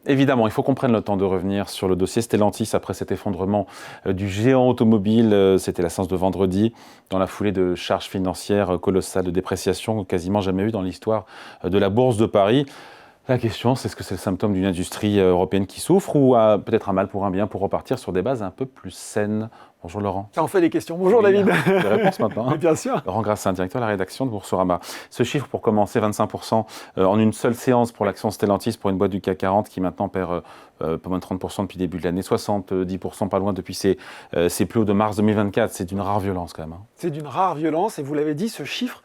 Évidemment, il faut qu'on prenne le temps de revenir sur le dossier Stellantis après cet effondrement du géant automobile. C'était la séance de vendredi, dans la foulée de charges financières colossales, de dépréciation quasiment jamais eues dans l'histoire de la Bourse de Paris. La question, c'est est-ce que c'est le symptôme d'une industrie européenne qui souffre ou peut-être un mal pour un bien pour repartir sur des bases un peu plus saines? Bonjour Laurent. Ça en fait des questions. Bonjour David. Des réponses maintenant. Bien sûr. Laurent Grassin, directeur de la rédaction de Boursorama. Ce chiffre, pour commencer, 25% en une seule séance pour l'action Stellantis, pour une boîte du CAC 40 qui maintenant perd pas moins de 30% depuis le début de l'année, 70% pas loin depuis ses plus hauts de mars 2024. C'est d'une rare violence quand même. C'est d'une rare violence et vous l'avez dit, ce chiffre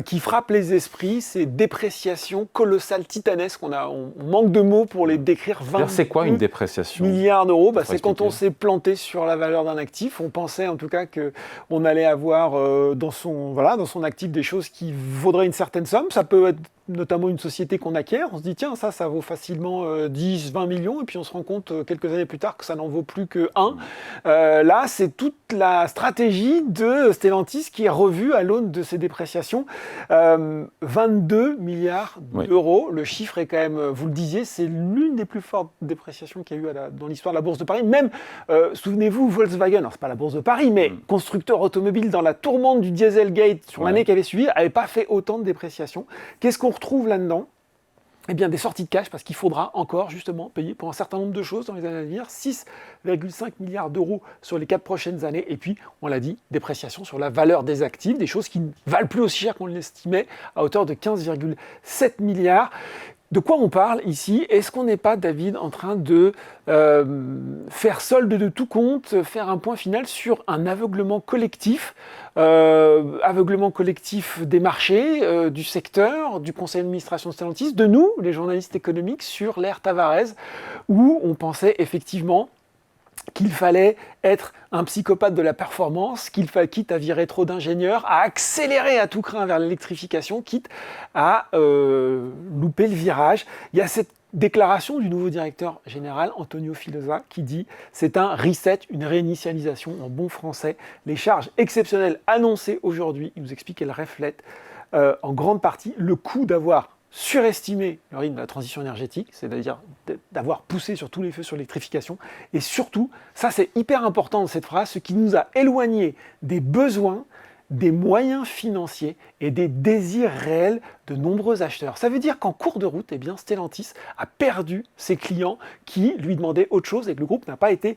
qui frappe les esprits, c'est dépréciation colossale, titanesque. On manque de mots pour les décrire. C'est quoi une dépréciation? Milliards d'euros, c'est quand on s'est planté sur la valeur d'un actif. On pensait en tout cas qu'on allait avoir dans son actif des choses qui vaudraient une certaine somme. Ça peut être notamment une société qu'on acquiert, on se dit tiens ça vaut facilement 10, 20 millions et puis on se rend compte quelques années plus tard que ça n'en vaut plus que 1. Là c'est toute la stratégie de Stellantis qui est revue à l'aune de ces dépréciations. 22 milliards d'euros, le chiffre est quand même, vous le disiez, c'est l'une des plus fortes dépréciations qu'il y a eu dans l'histoire de la Bourse de Paris. Même, souvenez-vous, Volkswagen, alors c'est pas la Bourse de Paris, mais constructeur automobile dans la tourmente du Dieselgate sur l'année qui avait suivi, n'avait pas fait autant de dépréciation. Qu'est-ce qu'on retrouve là-dedans? Eh bien, des sorties de cash, parce qu'il faudra encore, justement, payer pour un certain nombre de choses dans les années à venir, 6,5 milliards d'euros sur les 4 prochaines années, et puis, on l'a dit, dépréciation sur la valeur des actifs, des choses qui ne valent plus aussi cher qu'on l'estimait, à hauteur de 15,7 milliards. De quoi on parle ici? Est-ce qu'on n'est pas, David, en train de faire solde de tout compte, faire un point final sur un aveuglement collectif des marchés, du secteur, du conseil d'administration de Stellantis, de nous, les journalistes économiques, sur l'ère Tavares, où on pensait effectivement qu'il fallait être un psychopathe de la performance, quitte à virer trop d'ingénieurs, à accélérer à tout crin vers l'électrification, quitte à louper le virage. Il y a cette déclaration du nouveau directeur général, Antonio Filosa, qui dit « c'est un reset, une réinitialisation en bon français. Les charges exceptionnelles annoncées aujourd'hui, il nous explique qu'elles reflètent en grande partie le coût d'avoir surestimé le rythme de la transition énergétique, c'est-à-dire d'avoir poussé sur tous les feux sur l'électrification, et surtout, ça c'est hyper important dans cette phrase, ce qui nous a éloignés des besoins, des moyens financiers et des désirs réels de nombreux acheteurs. Ça veut dire qu'en cours de route, Stellantis a perdu ses clients qui lui demandaient autre chose et que le groupe n'a pas été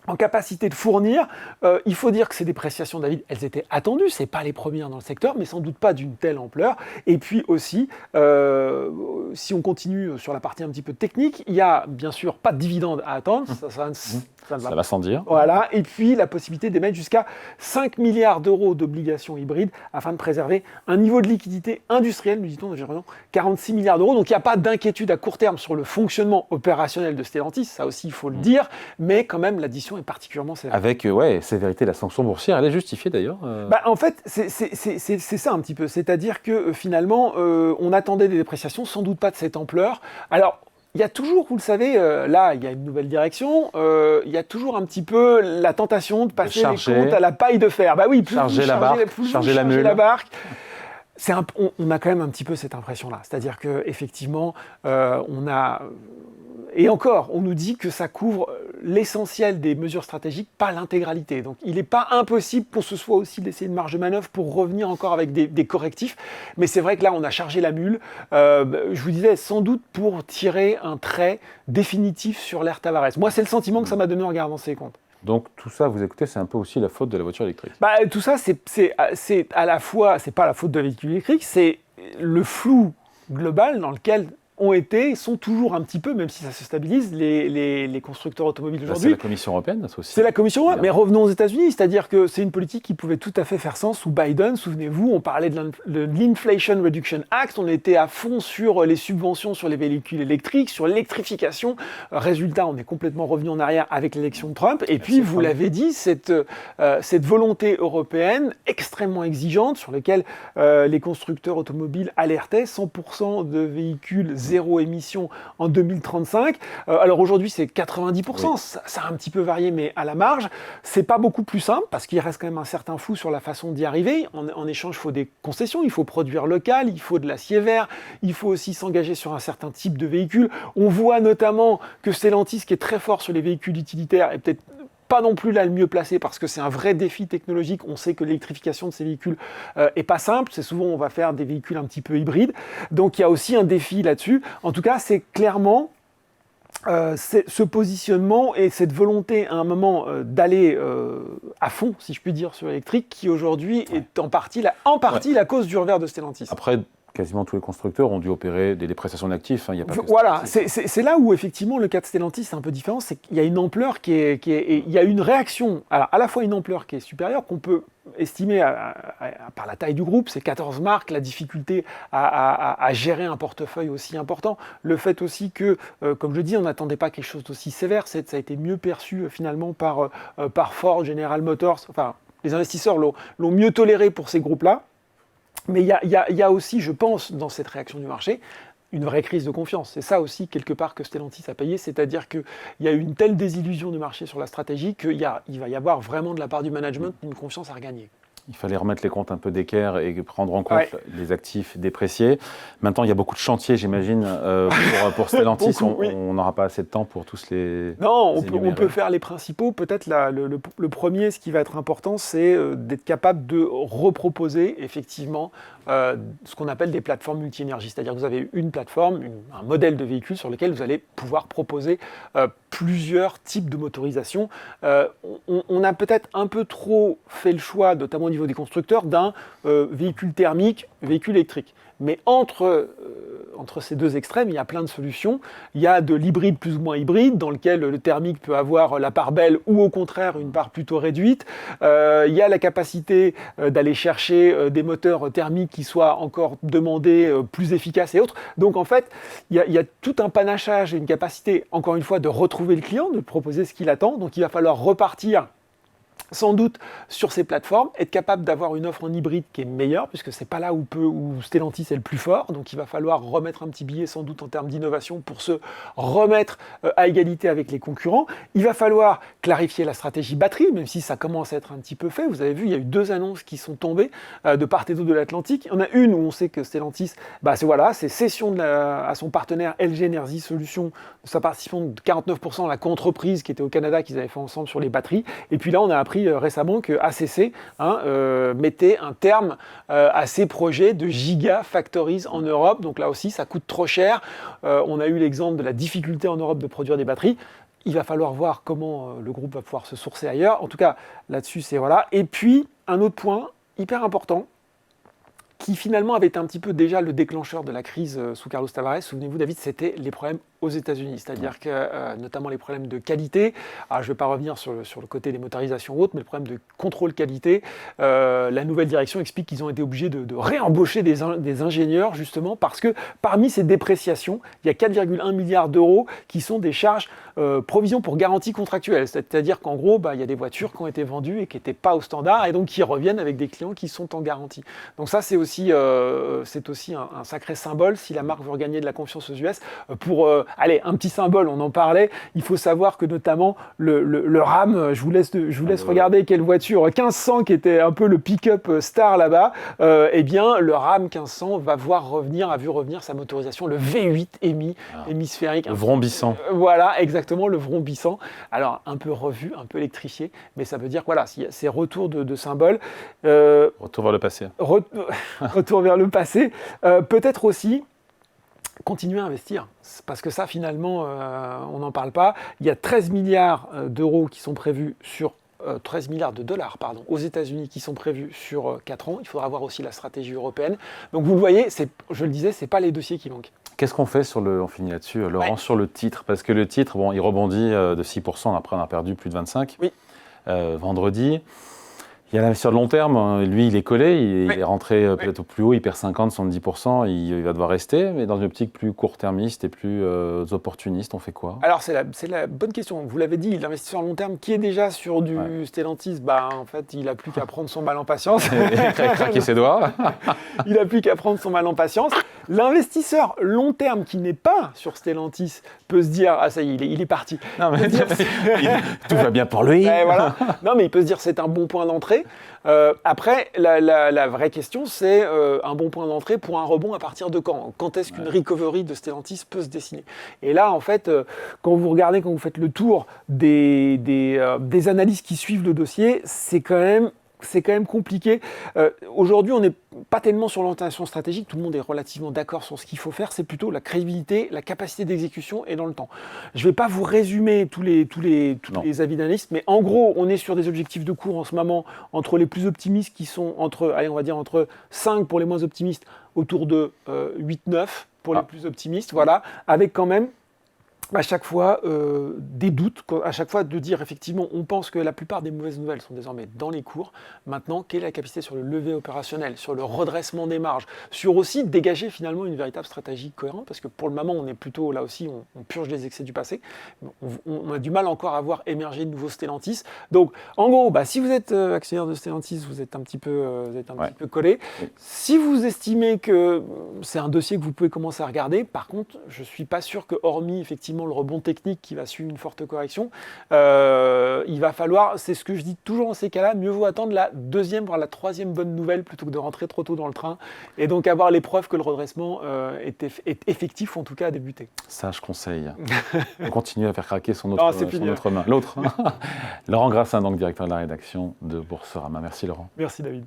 en capacité de fournir. Il faut dire que ces dépréciations, David, elles étaient attendues, c'est pas les premières dans le secteur, mais sans doute pas d'une telle ampleur. Et puis aussi, si on continue sur la partie un petit peu technique, il y a bien sûr pas de dividendes à attendre, ça va sans dire. Voilà, et puis la possibilité d'émettre jusqu'à 5 milliards d'euros d'obligations hybrides afin de préserver un niveau de liquidité industrielle, nous dit-on, d'environ 46 milliards d'euros. Donc il n'y a pas d'inquiétude à court terme sur le fonctionnement opérationnel de Stellantis, ça aussi il faut le dire, mais quand même l'addition est particulièrement sévère. Avec, sévérité, la sanction boursière, elle est justifiée d'ailleurs En fait, c'est ça un petit peu, c'est-à-dire que finalement, on attendait des dépréciations, sans doute pas de cette ampleur. Alors, il y a toujours, vous le savez, là, il y a une nouvelle direction, il y a toujours un petit peu la tentation de passer les comptes à la paille de fer. Bah oui, charger la barque. On a quand même un petit peu cette impression-là. C'est-à-dire qu'effectivement, on a... Et encore, on nous dit que ça couvre l'essentiel des mesures stratégiques, pas l'intégralité. Donc il n'est pas impossible pour ce soit aussi d'essayer une marge de manœuvre pour revenir encore avec des correctifs. Mais c'est vrai que là, on a chargé la mule. Je vous disais, sans doute pour tirer un trait définitif sur l'ère Tavares. Moi, c'est le sentiment que ça m'a donné en regardant ces comptes. Donc tout ça, vous écoutez, c'est un peu aussi la faute de la voiture électrique. Tout ça, c'est à la fois, c'est pas la faute de la véhicule électrique, c'est le flou global dans lequel sont toujours un petit peu, même si ça se stabilise, les constructeurs automobiles aujourd'hui. C'est la Commission européenne, ça aussi. C'est la Commission européenne, mais revenons aux États-Unis, c'est-à-dire que c'est une politique qui pouvait tout à fait faire sens sous Biden. Souvenez-vous, on parlait de l'Inflation Reduction Act, on était à fond sur les subventions sur les véhicules électriques, sur l'électrification. Résultat, on est complètement revenu en arrière avec l'élection de Trump. Et puis, vous l'avez dit, cette volonté européenne extrêmement exigeante sur laquelle les constructeurs automobiles alertaient, 100% de véhicules zéro émission en 2035. Alors aujourd'hui, c'est 90%, oui. Ça a un petit peu varié, mais à la marge. C'est pas beaucoup plus simple, parce qu'il reste quand même un certain flou sur la façon d'y arriver. En échange, il faut des concessions, il faut produire local, il faut de l'acier vert, il faut aussi s'engager sur un certain type de véhicule. On voit notamment que Stellantis, qui est très fort sur les véhicules utilitaires, est peut-être pas non plus là le mieux placé parce que c'est un vrai défi technologique. On sait que l'électrification de ces véhicules est pas simple. C'est souvent on va faire des véhicules un petit peu hybrides. Donc il y a aussi un défi là-dessus. En tout cas, c'est clairement ce positionnement et cette volonté à un moment d'aller à fond, si je puis dire, sur l'électrique, qui aujourd'hui est en partie la cause du revers de Stellantis. Après, quasiment tous les constructeurs ont dû opérer des dépréciations d'actifs. Il y a pas voilà, c'est là où effectivement le cas de Stellantis est un peu différent, c'est qu'il y a une ampleur il y a une réaction, alors à la fois une ampleur qui est supérieure, qu'on peut estimer par la taille du groupe, c'est 14 marques, la difficulté à gérer un portefeuille aussi important, le fait aussi que, comme je dis, on n'attendait pas quelque chose d'aussi sévère, ça a été mieux perçu finalement par Ford, General Motors, enfin les investisseurs l'ont mieux toléré pour ces groupes-là. Mais il y a aussi, je pense, dans cette réaction du marché, une vraie crise de confiance. C'est ça aussi, quelque part, que Stellantis a payé, c'est-à-dire qu'il y a eu une telle désillusion du marché sur la stratégie qu'il va y avoir vraiment de la part du management une confiance à regagner. Il fallait remettre les comptes un peu d'équerre et prendre en compte les actifs dépréciés. Maintenant, il y a beaucoup de chantiers, j'imagine, pour Stellantis. On n'aura pas assez de temps pour tous les... Non, on peut faire les principaux. Peut-être le premier, ce qui va être important, c'est d'être capable de reproposer, effectivement, ce qu'on appelle des plateformes multi-énergie. C'est-à-dire que vous avez une plateforme, un modèle de véhicule sur lequel vous allez pouvoir proposer plusieurs types de motorisation. On a peut-être un peu trop fait le choix, notamment au niveau des constructeurs, d'un véhicule thermique, véhicule électrique. Mais entre ces deux extrêmes, il y a plein de solutions. Il y a de l'hybride plus ou moins hybride, dans lequel le thermique peut avoir la part belle ou au contraire une part plutôt réduite. Il y a la capacité d'aller chercher des moteurs thermiques qui soient encore demandés, plus efficaces et autres. Donc en fait, il y a tout un panachage et une capacité, encore une fois, de retrouver le client, de proposer ce qu'il attend. Donc il va falloir repartir sans doute sur ces plateformes, être capable d'avoir une offre en hybride qui est meilleure, puisque c'est pas là où Stellantis est le plus fort, donc il va falloir remettre un petit billet sans doute en termes d'innovation pour se remettre à égalité avec les concurrents. Il va falloir clarifier la stratégie batterie, même si ça commence à être un petit peu fait. Vous avez vu, il y a eu 2 annonces qui sont tombées de part et d'autre de l'Atlantique. Il y en a une où on sait que Stellantis, c'est cession à son partenaire LG Energy Solutions, de sa participation de 49% à la co-entreprise qui était au Canada, qu'ils avaient fait ensemble sur les batteries. Et puis là, on a appris récemment que ACC mettait un terme à ses projets de gigafactories en Europe. Donc là aussi, ça coûte trop cher. On a eu l'exemple de la difficulté en Europe de produire des batteries. Il va falloir voir comment le groupe va pouvoir se sourcer ailleurs. En tout cas, là-dessus, c'est voilà. Et puis, un autre point hyper important, qui finalement avait été un petit peu déjà le déclencheur de la crise sous Carlos Tavares. Souvenez-vous, David, c'était les problèmes aux États-Unis, c'est-à-dire que notamment les problèmes de qualité. Alors, je ne vais pas revenir sur le côté des motorisations ou autres, mais le problème de contrôle qualité. La nouvelle direction explique qu'ils ont été obligés de réembaucher des ingénieurs, justement, parce que parmi ces dépréciations, il y a 4,1 milliards d'euros qui sont des charges provisions pour garantie contractuelle. C'est-à-dire qu'en gros, il y a des voitures qui ont été vendues et qui n'étaient pas au standard, et donc qui reviennent avec des clients qui sont en garantie. Donc ça, c'est aussi un sacré symbole si la marque veut regagner de la confiance aux US. Allez, un petit symbole, on en parlait. Il faut savoir que notamment le RAM, je vous laisse regarder quelle voiture, 1500 qui était un peu le pick-up star là-bas, le RAM 1500 a vu revenir sa motorisation, le V8 hémisphérique. Le vrombissant. Voilà, exactement, le vrombissant. Alors, un peu revu, un peu électrifié, mais ça veut dire que voilà, c'est retour de symbole. Retour vers le passé. Retour vers le passé. Peut-être aussi continuer à investir, parce que ça, finalement, on n'en parle pas. Il y a 13 milliards d'euros qui sont prévus sur 13 milliards de dollars, aux États-Unis qui sont prévus sur 4 ans. Il faudra voir aussi la stratégie européenne. Donc vous le voyez, je le disais, c'est pas les dossiers qui manquent. Qu'est-ce qu'on fait on finit là-dessus, Laurent, sur le titre? Parce que le titre, il rebondit de 6%, après on a perdu plus de 25%. Oui. Vendredi. Il y a l'investisseur de long terme, lui il est collé, il est rentré peut-être au plus haut, il perd 50, 70%, il va devoir rester, mais dans une optique plus court-termiste et plus opportuniste, on fait quoi? Alors c'est la bonne question. Vous l'avez dit, l'investisseur long terme qui est déjà sur du Stellantis, en fait il n'a plus qu'à prendre son mal en patience. Et craquer ses doigts. Il n'a plus qu'à prendre son mal en patience. L'investisseur long terme qui n'est pas sur Stellantis peut se dire, ah ça y est, il est parti. Non, mais tout va bien pour lui. Voilà. Non mais il peut se dire c'est un bon point d'entrée. Après, la vraie question, c'est un bon point d'entrée pour un rebond à partir de quand? Quand est-ce qu'une recovery de Stellantis peut se dessiner? Et là, en fait, quand vous faites le tour des analyses qui suivent le dossier, c'est quand même compliqué. Aujourd'hui, on n'est pas tellement sur l'orientation stratégique, tout le monde est relativement d'accord sur ce qu'il faut faire, c'est plutôt la crédibilité, la capacité d'exécution et dans le temps. Je ne vais pas vous résumer tous les avis d'analystes, mais en gros, on est sur des objectifs de cours en ce moment entre les plus optimistes qui sont entre 5 pour les moins optimistes, autour de 8-9 pour les plus optimistes, voilà, avec quand même à chaque fois des doutes, à chaque fois de dire effectivement on pense que la plupart des mauvaises nouvelles sont désormais dans les cours. Maintenant, quelle est la capacité sur le levier opérationnel, sur le redressement des marges, sur aussi dégager finalement une véritable stratégie cohérente, parce que pour le moment on est plutôt là aussi, on purge les excès du passé, on a du mal encore à voir émerger de nouveaux Stellantis. Donc en gros, si vous êtes actionnaire de Stellantis, vous êtes un petit peu collé. Oui. Si vous estimez que c'est un dossier que vous pouvez commencer à regarder, par contre, je ne suis pas sûr que hormis effectivement le rebond technique qui va suivre une forte correction, il va falloir, c'est ce que je dis toujours dans ces cas-là, mieux vaut attendre la deuxième voire la troisième bonne nouvelle plutôt que de rentrer trop tôt dans le train et donc avoir les preuves que le redressement est effectif ou en tout cas a débuté. Sage conseil. On continue à faire craquer son autre main. L'autre. Laurent Grassin, donc directeur de la rédaction de Boursorama. Merci Laurent. Merci David.